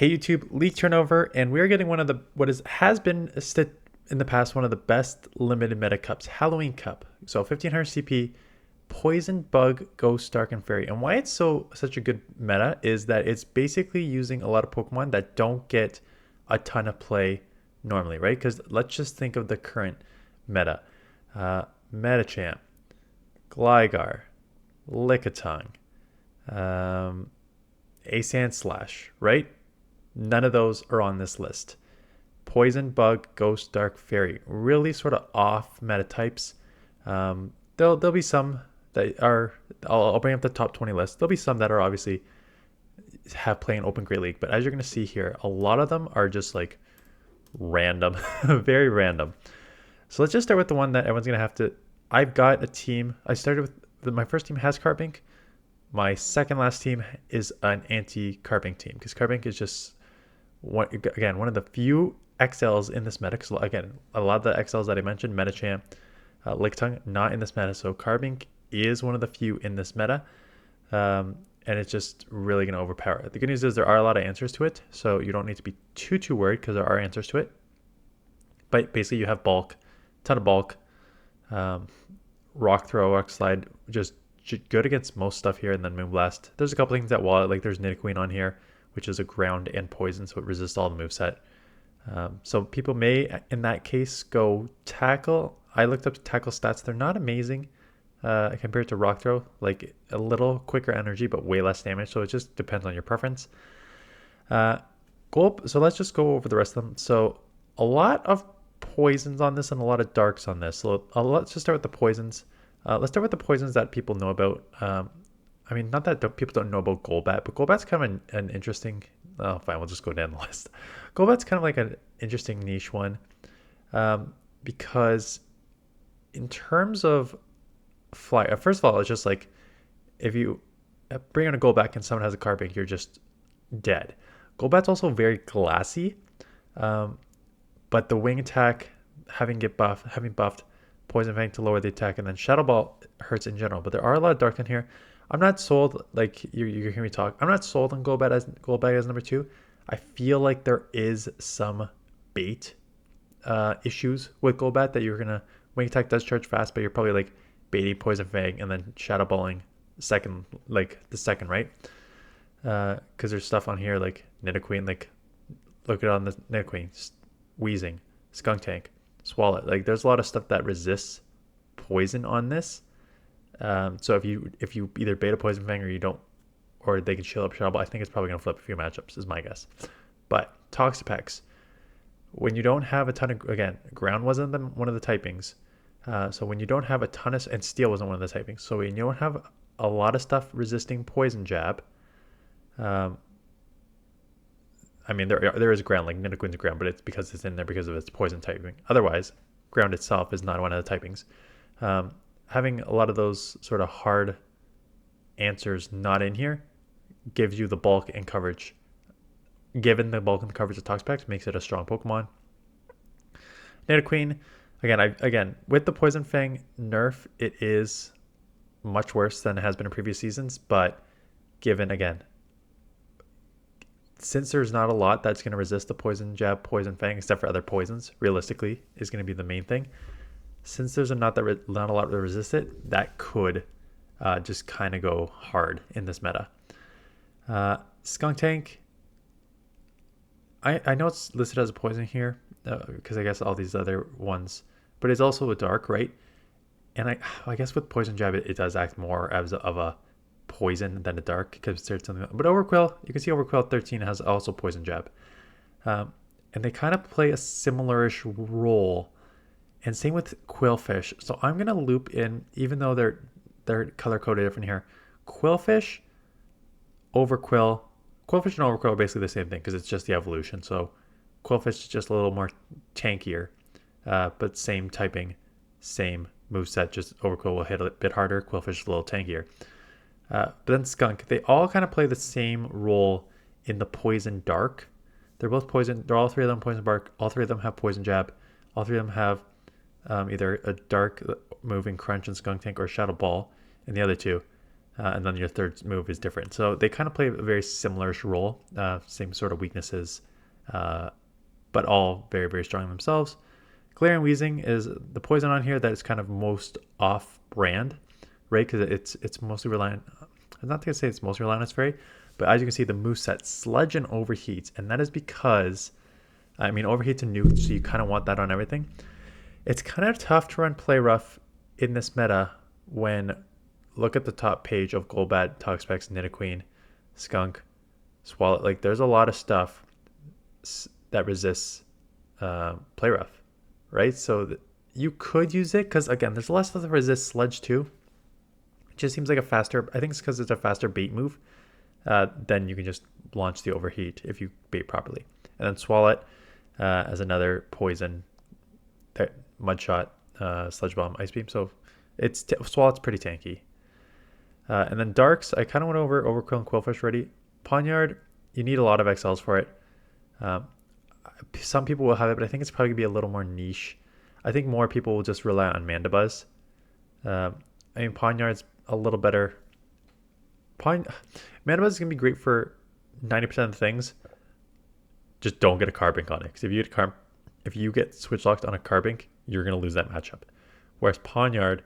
Hey YouTube, leak turnover, and we are getting one of the has been in the past one of the best limited meta cups, Halloween Cup. So 1500 CP, Poison, Bug, Ghost, Dark, and Fairy. And why it's such a good meta is that it's basically using a lot of Pokemon that don't get a ton of play normally, right? Because let's just think of the current meta. Uh, Metachamp, Gligar, Lickitung, um, Asan Slash, right? None of those are on this list. Poison, Bug, Ghost, Dark, Fairy. Really sort of off meta types. There'll be some that are. I'll bring up the top 20 list. There'll be some that are obviously have play in Open Great League, but as you're gonna see here, a lot of them are just like random, very random. So let's just start with the one that everyone's gonna have to. I've got a team. I started with my first team has Carbink. My second last team is an anti-Carbink team because Carbink is just one of the few XLs in this meta. Because again, a lot of the XLs that I mentioned, Metachamp, Lickitung, not in this meta. So Carbink is one of the few in this meta, and it's just really going to overpower it. The good news is there are a lot of answers to it, so you don't need to be too worried because there are answers to it. But basically, you have bulk, ton of bulk, rock throw, rock slide, just good against most stuff here, and then Moonblast. There's a couple things that wall it, like there's Nidoqueen on here, which is a ground and poison, so it resists all the moveset. So people may, in that case, go tackle. I looked up tackle stats. They're not amazing compared to rock throw, like a little quicker energy, but way less damage. So it just depends on your preference. So let's just go over the rest of them. So a lot of poisons on this and a lot of darks on this. So let's just start with the poisons. Let's start with the poisons that people know about. I mean, not that people don't know about Golbat, but Golbat's kind of an interesting. Oh, fine, we'll just go down the list. Golbat's kind of like an interesting niche one, because in terms of fly, first of all, it's just like if you bring on a Golbat and someone has a Carbink, you're just dead. Golbat's also very glassy, but the wing attack having buffed, Poison Fang to lower the attack, and then Shadow Ball hurts in general. But there are a lot of dark in here. I'm not sold, like you hear me talk. I'm not sold on Golbat as number 2. I feel like there is some bait issues with Golbat that you're gonna wing attack does charge fast, but you're probably like baiting Poison Fang and then Shadow Balling the second, right? Because there's stuff on here like Nidoqueen, like look at it on the Nidoqueen, Wheezing, Skunk Tank, Swallow. Like there's a lot of stuff that resists poison on this. So if you either beta Poison Fang or you don't, or they can chill up Shadow Ball, I think it's probably gonna flip a few matchups is my guess. But Toxapex, when you don't have a ton of, again, ground wasn't one of the typings. So when you don't have a ton of, and steel wasn't one of the typings. So when you don't have a lot of stuff resisting poison jab, I mean, there is ground, like Nidoqueen's ground, but it's because it's in there because of its poison typing. Otherwise, ground itself is not one of the typings. Having a lot of those sort of hard answers not in here gives you the bulk and coverage. Given the bulk and coverage of Toxapex, makes it a strong Pokemon. Nidoqueen, again, with the Poison Fang nerf, it is much worse than it has been in previous seasons, but given, again, since there's not a lot that's going to resist the poison jab, Poison Fang, except for other poisons, realistically, is going to be the main thing. Since there's not a lot that resist it, that could just kind of go hard in this meta. Skunk Tank, I know it's listed as a poison here because I guess all these other ones, but it's also a dark, right? And I guess with Poison Jab, it does act more as of a poison than a dark because there's something. But Overquill, you can see Overquill 13 has also Poison Jab, and they kind of play a similar-ish role. And same with Quillfish. So I'm gonna loop in, even though they're color coded different here. Quillfish, Overquill, Quillfish and Overquill are basically the same thing because it's just the evolution. So Quillfish is just a little more tankier, but same typing, same moveset. Just Overquill will hit a bit harder. Quillfish is a little tankier. But then Skunk, they all kind of play the same role in the Poison Dark. They're both poison. They're all three of them Poison Bark. All three of them have Poison Jab. All three of them have either a dark moving Crunch and Skunk Tank or Shadow Ball in the other two. and then your third move is different. So they kind of play a very similar role, same sort of weaknesses, but all very, very strong themselves. Glare and Wheezing is the poison on here that is kind of most off-brand, right? Because it's mostly reliant. I'm not going to say it's mostly reliant on its fairy, but as you can see, the moveset Sludge and Overheat, and that is because, I mean, Overheat's a nuke, so you kind of want that on everything. It's kind of tough to run Play Rough in this meta when, look at the top page of Golbat, Toxapex, Nidoqueen, Skunk, Swallow. Like, there's a lot of stuff that resists Play Rough, right? So you could use it because, again, there's less of the resist Sludge too. It just seems like a faster, I think it's because it's a faster bait move. Then you can just launch the Overheat if you bait properly. And then Swallow as another poison, Mud Shot, Sludge Bomb, Ice Beam. So Swallow's pretty tanky. And then Darks, I kind of went over Overquill and Quillfish already. Pawniard, you need a lot of XLs for it. Some people will have it, but I think it's probably going to be a little more niche. I think more people will just rely on Mandibuzz. I mean, Pawniard's a little better. Mandibuzz is going to be great for 90% of the things. Just don't get a Carbink on it. Because if you get switch locked on a Carbink, you're going to lose that matchup. Whereas Pawniard,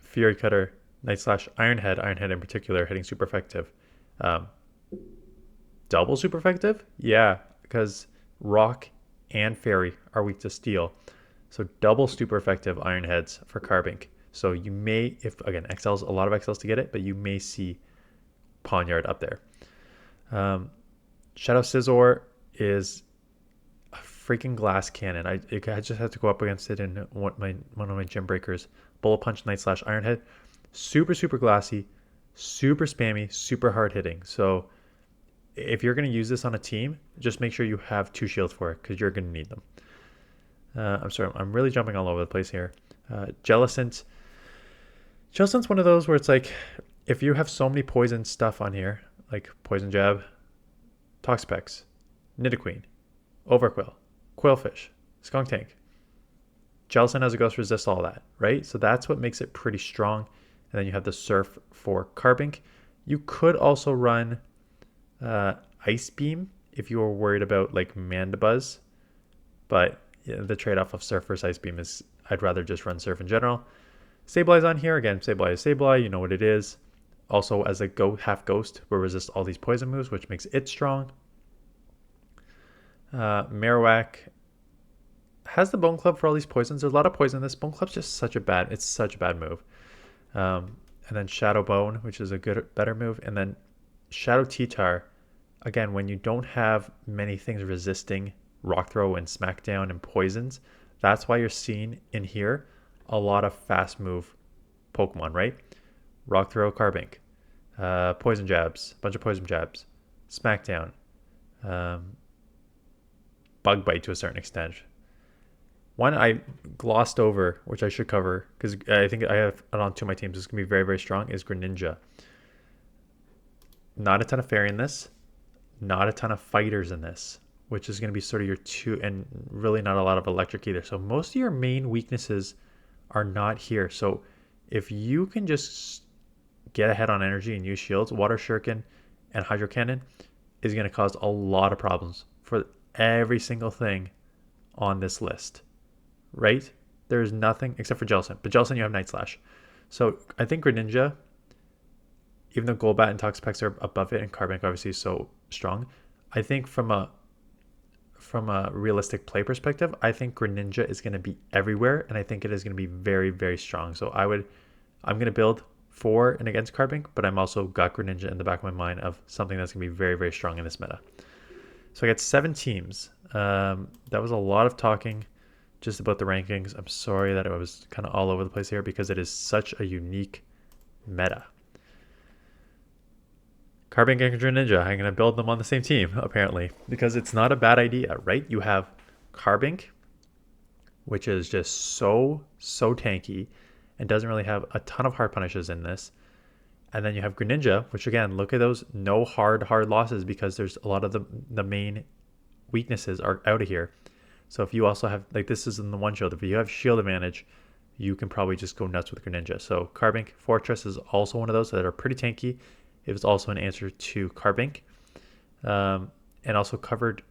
Fury Cutter, Night Slash, Ironhead in particular, hitting super effective. Double super effective? Yeah, because Rock and Fairy are weak to Steel. So double super effective Ironheads for Carbink. So you may, if again, XLs, a lot of XLs to get it, but you may see Pawniard up there. Shadow Scizor is a freaking glass cannon. I just had to go up against it in one of my gym breakers. Bullet Punch, Night Slash, Ironhead. Super, super glassy, super spammy, super hard hitting. So if you're going to use this on a team, just make sure you have 2 shields for it because you're going to need them. I'm sorry, I'm really jumping all over the place here. Jellicent. Jellicent's one of those where it's like, if you have so many poison stuff on here, like Poison Jab, Toxapex, Nidoqueen, Overquill, Quillfish, Skuntank, Jellicent has a Ghost Resist, all that, right? So that's what makes it pretty strong. And then you have the Surf for Carbink. You could also run Ice Beam if you were worried about like Mandibuzz, but the trade-off of Surf versus Ice Beam is I'd rather just run Surf in general. Sableye on here again. Sableye is Sableye, you know what it is. Also, as a half ghost, will resist all these poison moves, which makes it strong. Marowak has the Bone Club for all these poisons. There's a lot of poison. This Bone Club's just such a bad move. And then Shadow Bone, which is a better move. And then Shadow T-Tar, again, when you don't have many things resisting Rock Throw and Smackdown and poisons, that's why you're seeing in here a lot of fast move Pokemon, right? Rock Throw, Carbink, Poison Jabs, bunch of Poison Jabs, Smackdown, Bug Bite to a certain extent. One I glossed over, which I should cover, because I think I have it on 2 of my teams. It's going to be very, very strong, is Greninja. Not a ton of Fairy in this. Not a ton of Fighters in this, which is going to be sort of your 2, and really not a lot of Electric either. So most of your main weaknesses are not here. So if you can just get ahead on energy and use shields, Water Shuriken and Hydro Cannon is going to cause a lot of problems for every single thing on this list. Right? There's nothing except for Jellicent. But Jellicent, you have Night Slash. So I think Greninja, even though Golbat and Toxapex are above it, and Carbink obviously is so strong, I think from a realistic play perspective, I think Greninja is going to be everywhere, and I think it is going to be very, very strong. So I'm going to build for and against Carbink, but I'm also got Greninja in the back of my mind of something that's going to be very, very strong in this meta. So I got 7 teams. That was a lot of talking just about the rankings. I'm sorry that it was kind of all over the place here because it is such a unique meta. Carbink and Greninja, I'm going to build them on the same team, apparently, because it's not a bad idea, right? You have Carbink, which is just so tanky and doesn't really have a ton of hard punishes in this. And then you have Greninja, which again, look at those, no hard losses because there's a lot of the main weaknesses are out of here. So if you also have, like this is in the one shield, if you have shield advantage, you can probably just go nuts with Greninja. So Carbink Fortress is also one of those that are pretty tanky. It was also an answer to Carbink, and also covered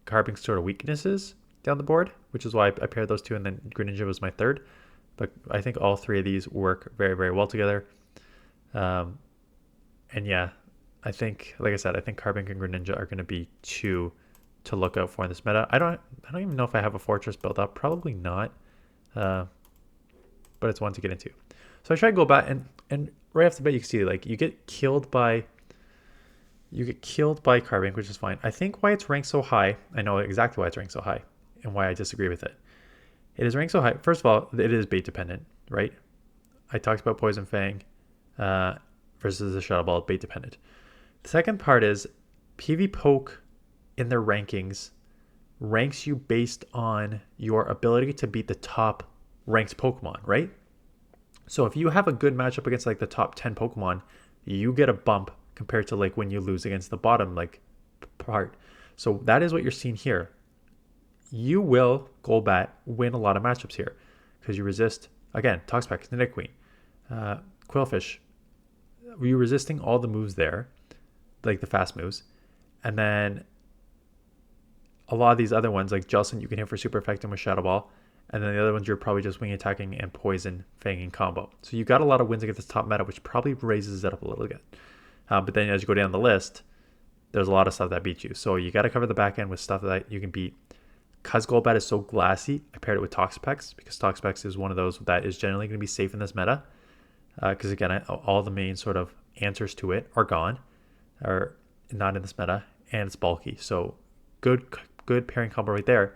Carbink's sort of weaknesses down the board, which is why I paired those two, and then Greninja was my third. But I think all three of these work very, very well together. And yeah, I think, like I said, I think Carbink and Greninja are going to be two to look out for in this meta. I don't even know if I have a Fortress built up. Probably not. But it's one to get into. So I try to go back, and right off the bat you can see like you get killed by Carbink, which is fine. I think why it's ranked so high, I know exactly why it's ranked so high and why I disagree with it. It is ranked so high. First of all, it is bait dependent, right? I talked about Poison Fang versus the Shadow Ball, bait dependent. The second part is PV Poke in their rankings ranks you based on your ability to beat the top ranked Pokemon, right? So if you have a good matchup against like the top 10 Pokemon, you get a bump compared to like when you lose against the bottom like part. So that is what you're seeing here. You will, Golbat, win a lot of matchups here because you resist, again, Toxapex, Nidoqueen, Quillfish. You're resisting all the moves there, like the fast moves. And then a lot of these other ones, like Jellicent, you can hit for super effective with Shadow Ball. And then the other ones, you're probably just wing attacking and poison fanging combo. So you got a lot of wins against this top meta, which probably raises it up a little bit. But then as you go down the list, there's a lot of stuff that beats you. So you got to cover the back end with stuff that you can beat. Because Golbat is so glassy, I paired it with Toxapex because Toxapex is one of those that is generally going to be safe in this meta. Because again, all the main sort of answers to it are gone, or not in this meta, and it's bulky. So good pairing combo right there.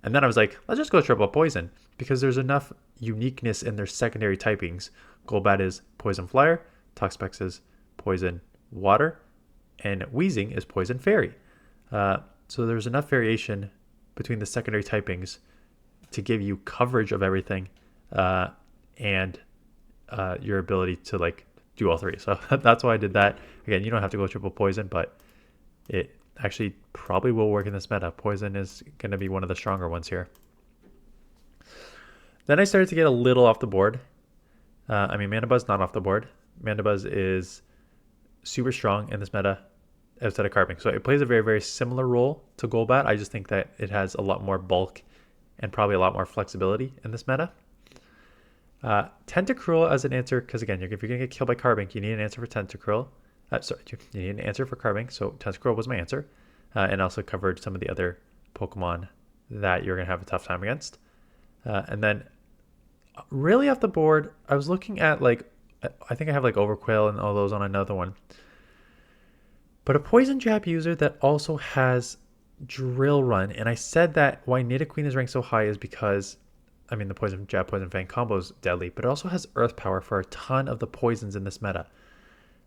And then I was like, let's just go triple poison because there's enough uniqueness in their secondary typings. Golbat is Poison Flyer, Toxapex is Poison Water, and Weezing is Poison Fairy. So there's enough variation between the secondary typings to give you coverage of everything and your ability to like do all three. So that's why I did that. Again, you don't have to go triple poison, but it actually probably will work in this meta. Poison is going to be one of the stronger ones here. Then I started to get a little off the board. Mandibuzz not off the board. Mandibuzz is super strong in this meta outside of Carbink. So it plays a very, very similar role to Golbat. I just think that it has a lot more bulk and probably a lot more flexibility in this meta. Tentacruel as an answer, because again, if you're going to get killed by Carbink, you need an answer for Tentacruel. You need an answer for Carbink, so Tentacruel was my answer. And also covered some of the other Pokemon that you're going to have a tough time against. And then really off the board, I was looking at like, I think I have like Overquill and all those on another one. But a Poison Jab user that also has Drill Run, and I said that why Nidoqueen is ranked so high is because, the Poison Jab, Poison Fang combo is deadly, but it also has Earth Power for a ton of the poisons in this meta.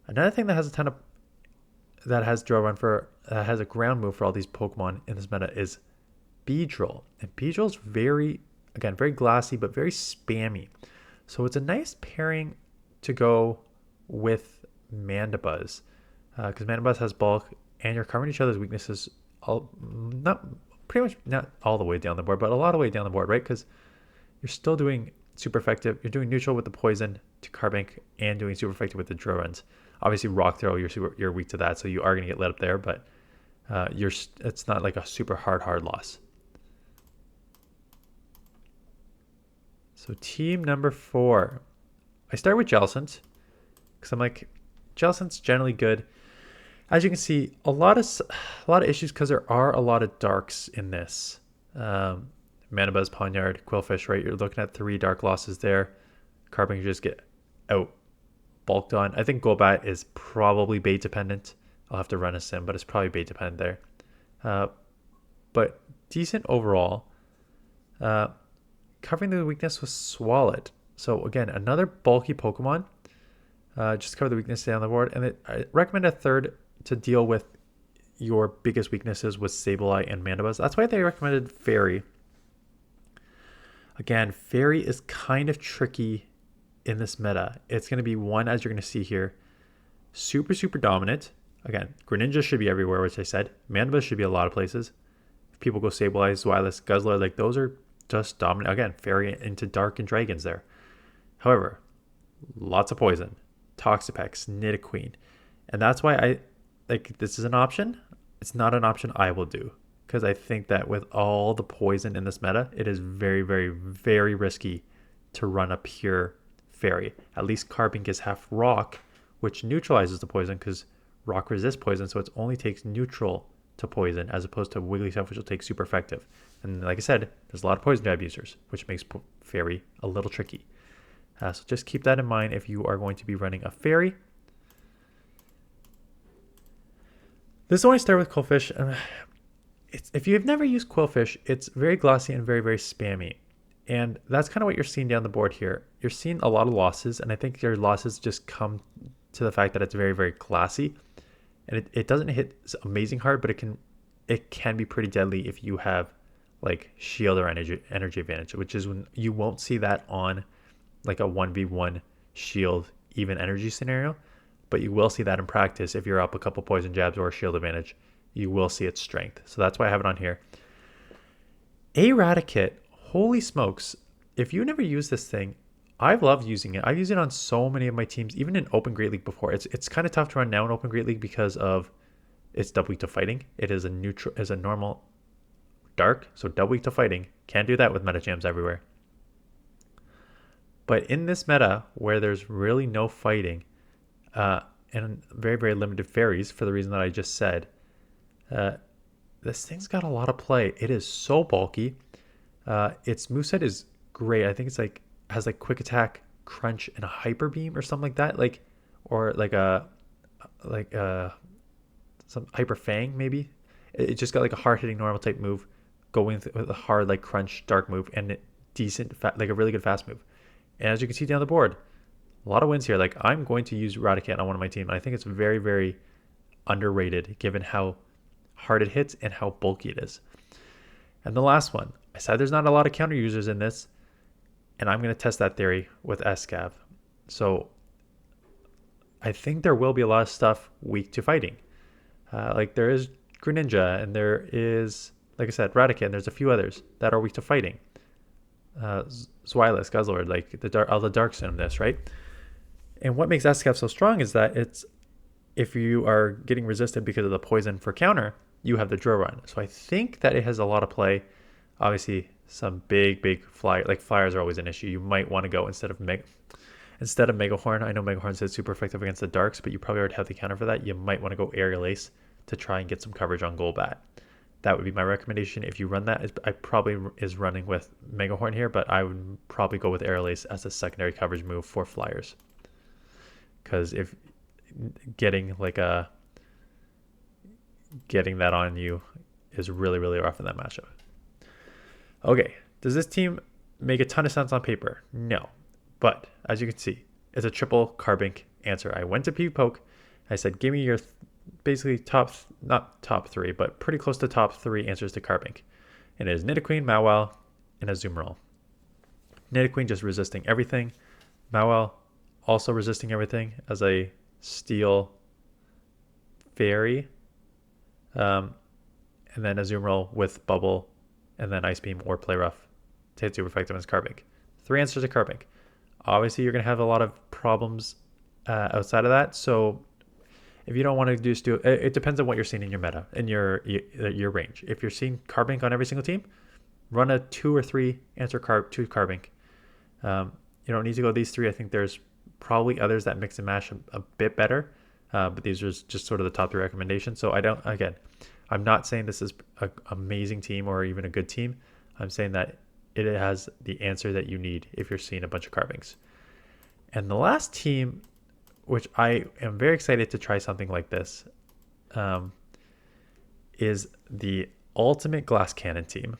Another thing that has that has Drill Run has a ground move for all these Pokemon in this meta is Beedrill. And Beedrill's very glassy, but very spammy. So it's a nice pairing to go with Mandibuzz. Because Mandibuzz has bulk, and you're covering each other's weaknesses, not all the way down the board, but a lot of the way down the board, right? Because you're still doing super effective. You're doing neutral with the poison to Carbink, and doing super effective with the Drill Runs. Obviously, Rock Throw, you're weak to that, so you are going to get lit up there, but it's not like a super hard loss. So team number 4, I start with Jellicent because I'm like, Jellicent's generally good. As you can see, a lot of issues because there are a lot of darks in this. Mandibuzz, Pawniard, Quillfish, right? You're looking at 3 dark losses there. Carbink, you just get out bulked on. I think Golbat is probably bait dependent. I'll have to run a sim, but it's probably bait dependent there. But decent overall. Covering the weakness was Swalot. So again, another bulky Pokemon. Just cover the weakness down the board. And I recommend a third to deal with your biggest weaknesses with Sableye and Mandibuzz. That's why they recommended Fairy. Again, Fairy is kind of tricky in this meta. It's going to be one, as you're going to see here, super, super dominant. Again, Greninja should be everywhere, which I said. Mandibuzz should be a lot of places. If people go Sableye, Zweilous, Guzzler, like those are just dominate. Again, fairy into dark and dragons there. However, lots of poison, Toxapex, Nidoqueen. And that's why I like this is an option. It's not an option I will do because I think that with all the poison in this meta, it is very, very, very risky to run a pure fairy. At least Carbink is half rock, which neutralizes the poison because rock resists poison, so it only takes neutral to poison as opposed to Wigglytuff, which will take super effective. And like I said, there's a lot of poison type users, which makes fairy a little tricky. So just keep that in mind if you are going to be running a fairy. This is when I start with Qwilfish. If you've never used Qwilfish, it's very glossy and very, very spammy. And that's kind of what you're seeing down the board here. You're seeing a lot of losses, and I think your losses just come to the fact that it's very, very glassy. And it doesn't hit amazing hard, but it can be pretty deadly if you have like shield or energy advantage, which is when you won't see that on like a 1v1 shield even energy scenario, but you will see that in practice if you're up a couple poison jabs or a shield advantage. You will see its strength. So that's why I have it on here. Eradicate, holy smokes. If you never use this thing, I've loved using it. I've used it on so many of my teams, even in Open Great League before. It's kind of tough to run now in Open Great League because of it's double weak to fighting. It is a normal dark, so double weak to fighting. Can't do that with meta jams everywhere. But in this meta where there's really no fighting and very, very limited fairies for the reason that I just said, this thing's got a lot of play. It is so bulky. Its moveset is great. I think it's like has like quick attack, crunch, and a hyper beam or something like that. Or some hyper fang maybe. It just got like a hard hitting normal type move, going with a hard like crunch dark move and like a really good fast move. And as you can see down the board, a lot of wins here. Like I'm going to use Raticate on one of my team. And I think it's very, very underrated given how hard it hits and how bulky it is. And the last one, I said there's not a lot of counter users in this, and I'm going to test that theory with Escav. So I think there will be a lot of stuff weak to fighting. Like there is Greninja, and there is, like I said, Raticate, and there's a few others that are weak to fighting. Zweilous, Guzzlord, like all the darks in this, right? And what makes Escav so strong is that if you are getting resisted because of the poison for counter, you have the drill run. So I think that it has a lot of play. Obviously, some big flyer, like flyers are always an issue. You might want to go instead of Mega Horn. I know Mega Horn is super effective against the darks, but you probably already have the counter for that. You might want to go Aerial Ace to try and get some coverage on Golbat. That would be my recommendation. If you run that, I probably is running with Mega Horn here, but I would probably go with Aerial Ace as a secondary coverage move for flyers. Because if getting that on you is really, really rough in that matchup. Okay, does this team make a ton of sense on paper? No. But as you can see, it's a triple Carbink answer. I went to Poke. I said, give me your basically not top three, but pretty close to top three answers to Carbink. And it is Nidoqueen, Mawile, and Azumarill. Nidoqueen just resisting everything. Mawile also resisting everything as a steel fairy. And then Azumarill with Bubble, and then Ice Beam or Play Rough to hit super effective as Carbink. 3 answers to Carbink. Obviously, you're going to have a lot of problems outside of that. So if you don't want to just do it depends on what you're seeing in your meta, in your range. If you're seeing Carbink on every single team, run a 2 or 3 answer to Carbink. You don't need to go these 3. I think there's probably others that mix and mash a bit better. But these are just sort of the top 3 recommendations. So I'm not saying this is an amazing team or even a good team. I'm saying that it has the answer that you need if you're seeing a bunch of Carbinks. And the last team, which I am very excited to try something like this, is the Ultimate Glass Cannon team.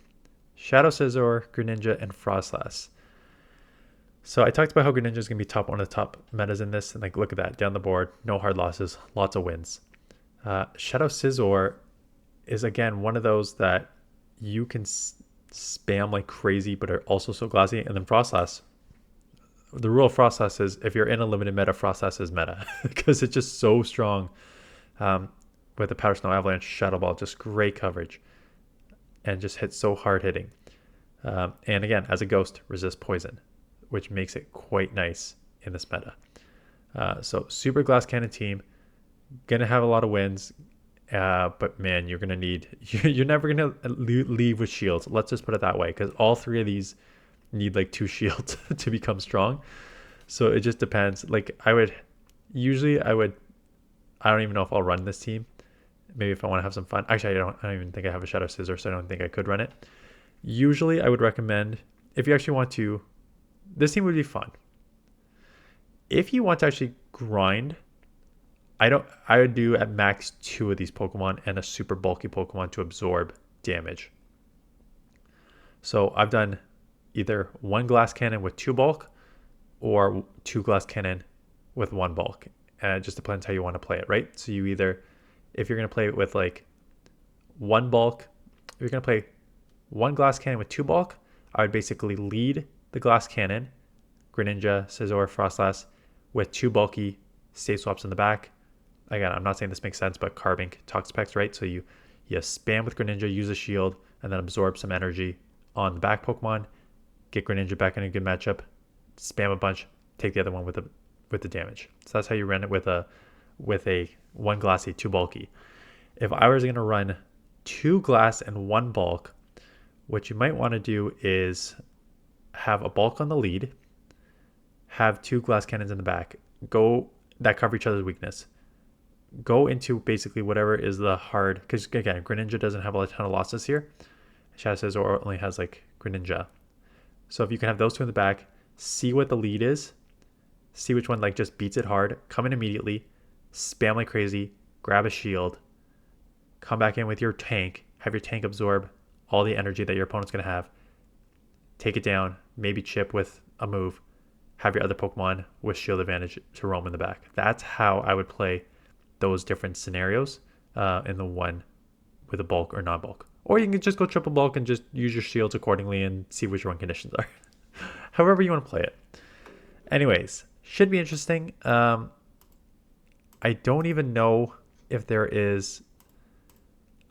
Shadow Scizor, Greninja, and Frostlass. So I talked about how Greninja is going to be one of the top metas in this. And like, look at that, down the board, no hard losses, lots of wins. Shadow Scizor is, again, one of those that you can spam like crazy, but are also so glassy. And then Frostlass. The rule of Frostlass is if you're in a limited meta, Frostlass is meta because it's just so strong with the Powder Snow Avalanche, Shadow Ball, just great coverage and just hits so hard hitting. And again, as a ghost, resist poison, which makes it quite nice in this meta. So super glass cannon team, gonna have a lot of wins, but man, you're gonna need you're never gonna leave with shields. Let's just put it that way, because all three of these need like 2 shields to become strong. So it just depends. Like I don't even know if I'll run this team. Maybe if I want to have some fun. Actually, I don't even think I have a Shadow Scissor, so I don't think I could run it. Usually I would recommend, if you actually want to, this team would be fun. If you want to actually grind, I would do at max 2 of these Pokemon and a super bulky Pokemon to absorb damage. So I've done either 1 glass cannon with 2 bulk or 2 glass cannon with 1 bulk. And it just depends how you want to play it, right? So you either, if you're going to play it with like 1 bulk, if you're going to play 1 glass cannon with 2 bulk, I would basically lead the glass cannon, Greninja, Scizor, Frostlass, with 2 bulky state swaps in the back. Again, I'm not saying this makes sense, but Carbink, Toxapex, right? So you spam with Greninja, use a shield, and then absorb some energy on the back Pokemon, get Greninja back in a good matchup, spam a bunch, take the other one with the damage. So that's how you run it with a 1 glassy, 2 bulky. If I was going to run 2 glass and 1 bulk, what you might want to do is have a bulk on the lead, have 2 glass cannons in the back, that cover each other's weakness. Go into basically whatever is the hard, because again, Greninja doesn't have a ton of losses here. Shadow Scizor only has like Greninja. So if you can have those 2 in the back, see what the lead is, see which one like just beats it hard, come in immediately, spam like crazy, grab a shield, come back in with your tank, have your tank absorb all the energy that your opponent's going to have, take it down, maybe chip with a move, have your other Pokemon with shield advantage to roam in the back. That's how I would play those different scenarios in the one with a bulk or non-bulk. Or you can just go triple bulk and just use your shields accordingly and see which run conditions are. However you want to play it. Anyways, should be interesting. I don't even know if there is...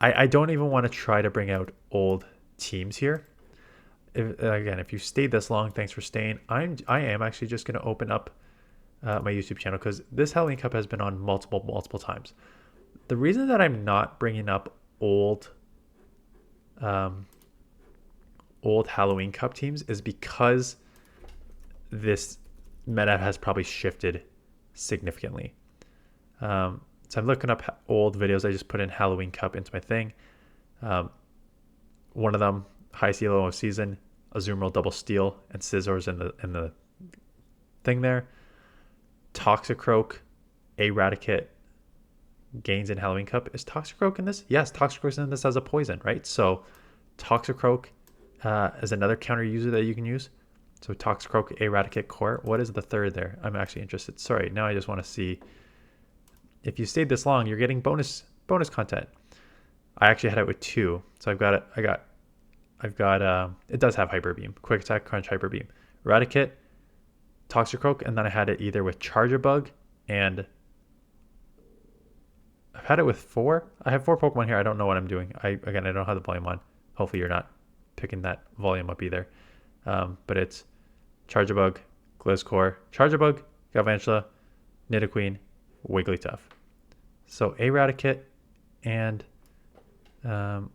I don't even want to try to bring out old teams here. If you stayed this long, thanks for staying. I am actually just going to open up my YouTube channel, because this Halloween Cup has been on multiple times. The reason that I'm not bringing up old Halloween Cup teams is because this meta has probably shifted significantly. So I'm looking up old videos. I just put in Halloween Cup into my thing. One of them, highest elo of season, Azumarill double steal, and Scizor's in the thing there. Toxicroak, Eradicate gains in Halloween Cup. Is Toxicroak in this? Yes, Toxicroak's in this as a poison, right? So Toxicroak is another counter user that you can use. So Toxicroak, Eradicate, Core. What is the third there? I'm actually interested. Sorry, now I just want to see. If you stayed this long, you're getting bonus content. I actually had it with 2. So I've got it does have Hyper Beam, Quick Attack, Crunch, Hyper Beam, Eradicate, Toxicroak, and then I had it either with Charger Bug, and I've had it with 4. I have 4 Pokemon here. I don't know what I'm doing. I don't have the volume on. Hopefully you're not picking that volume up either. But it's Charger Bug, Gliscor, Charger Bug, Galvantula, Nidoqueen, Wigglytuff. So Eradicate and Toxicroak,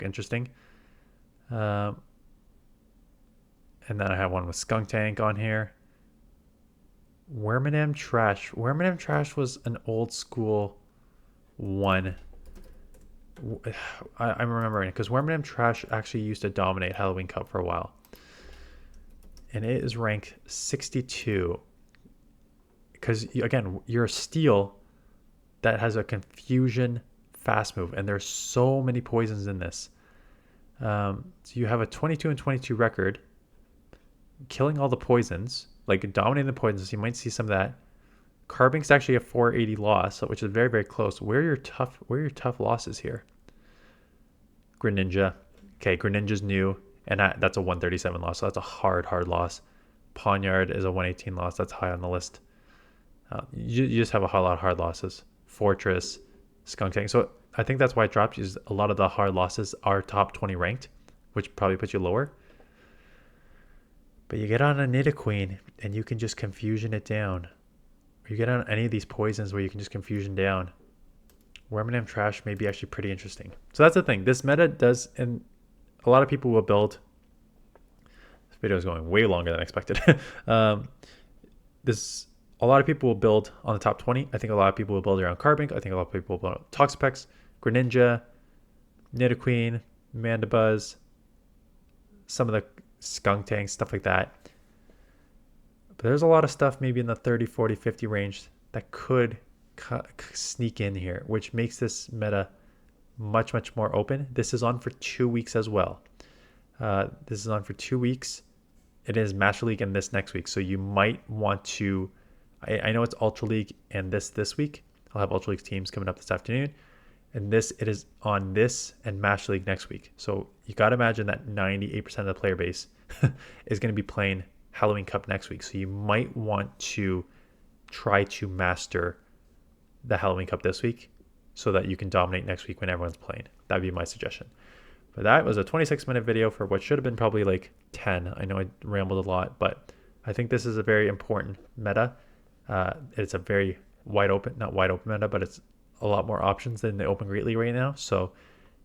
interesting. And then I have one with Skuntank on here. Wormadam Trash. Wormadam Trash was an old school one. I'm remembering it because Wormadam Trash actually used to dominate Halloween Cup for a while. And it is ranked 62. Because, again, you're a steel that has a confusion fast move. And there's so many poisons in this. So you have a 22 and 22 record. Killing all the poisons. Like, dominating the poisons. You might see some of that. Carbink's actually a 480 loss, which is very, very close. Where are your tough losses here? Greninja. Okay, Greninja's new. And that's a 137 loss. So that's a hard loss. Pawniard is a 118 loss. That's high on the list. You just have a whole lot of hard losses. Fortress, Skuntank. So I think that's why it dropped, is a lot of the hard losses are top 20 ranked, which probably puts you lower. But you get on a Nidoqueen and you can just confusion it down. Or you get on any of these poisons where you can just confusion down. Wormadam Trash may be actually pretty interesting. So that's the thing. This meta does, and a lot of people will build. This video is going way longer than expected. A lot of people will build on the top 20. I think a lot of people will build around Carbink. I think a lot of people will build on Toxapex, Greninja, Nidoqueen, Mandibuzz, some of the Skuntanks, stuff like that. But there's a lot of stuff maybe in the 30, 40, 50 range that could sneak in here, which makes this meta much, much more open. This is on for 2 weeks as well. This is on for 2 weeks. It is Master League and this next week. So you might want to, I know it's Ultra League and this week. I'll have Ultra League teams coming up this afternoon. And it is on this and Master League next week. So you got to imagine that 98% of the player base is going to be playing Halloween Cup next week. So you might want to try to master the Halloween Cup this week so that you can dominate next week when everyone's playing. That'd be my suggestion. But that was a 26-minute video for what should have been probably like 10. I know I rambled a lot, but I think this is a very important meta. It's a very not wide open meta, but it's a lot more options than the Open Great League right now. So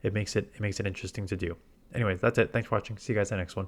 it makes it interesting to do. Anyways, that's it. Thanks for watching. See you guys in the next one.